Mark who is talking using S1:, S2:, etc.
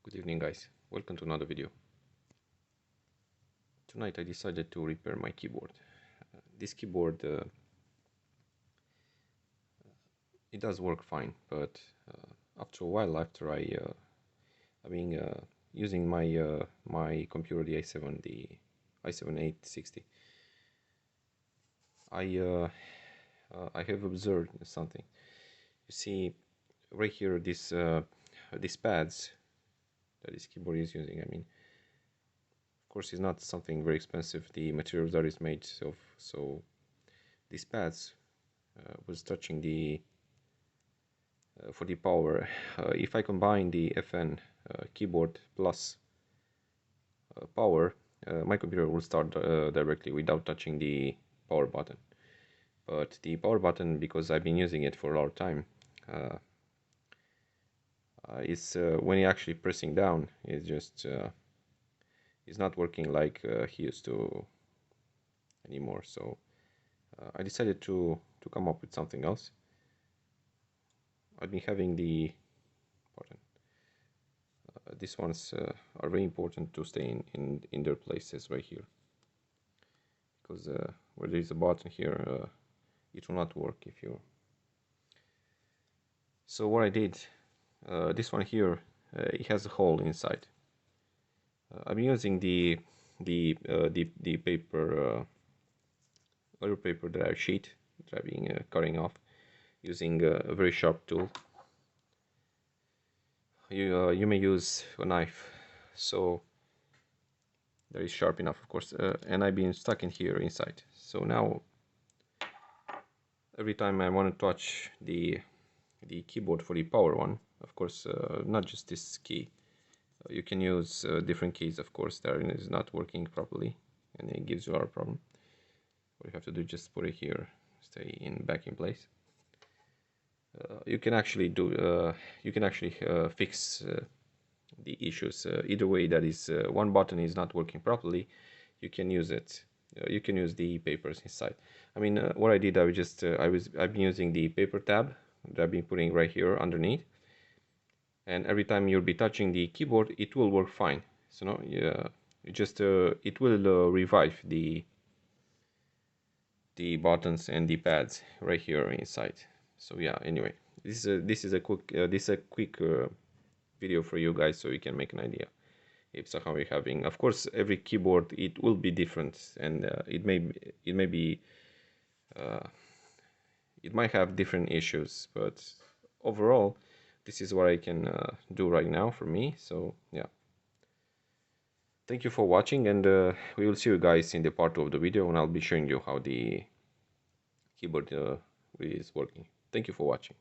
S1: Good evening, guys. Welcome to another video. Tonight I decided to repair my keyboard. This keyboard, it does work fine, but after a while, after I mean, using my computer, the i7 860, I have observed something. You see, right here, these pads that this keyboard is using. I mean, of course, it's not something very expensive. The materials that is made of, so these pads was touching the for the power. If I combine the FN keyboard plus power, my computer will start directly without touching the power button. But the power button, because I've been using it for a lot of time, is when you're actually pressing down, it's just it's not working like he used to anymore. So I decided to come up with something else. I've been having these ones are very important to stay in their places right here, because where there is a button here, it will not work if you. So what I did, this one here, it has a hole inside. I'm using the paper, other paper that I sheet that I've been cutting off using a very sharp tool. You may use a knife, so that is sharp enough, of course, and I've been stuck in here inside. So now every time I want to touch the keyboard for the power one, of course, not just this key, you can use different keys, of course. That is not working properly and it gives you a problem. What you have to do, just put it here, stay back in place. You can actually fix the issues either way. That is, one button is not working properly, you can use it. You can use the papers inside. I mean, what I did, I've been using the paper tab that I've been putting right here underneath, and every time you'll be touching the keyboard, it will work fine. So no, yeah, it will revive the buttons and the pads right here inside. So yeah, anyway, this is a quick video for you guys, so you can make an idea if somehow you're having. Of course, every keyboard, it will be different, and it might have different issues, but overall, this is what I can do right now for me. So yeah, thank you for watching, and we will see you guys in the part 2 of the video, and I'll be showing you how the keyboard is working. Thank you for watching.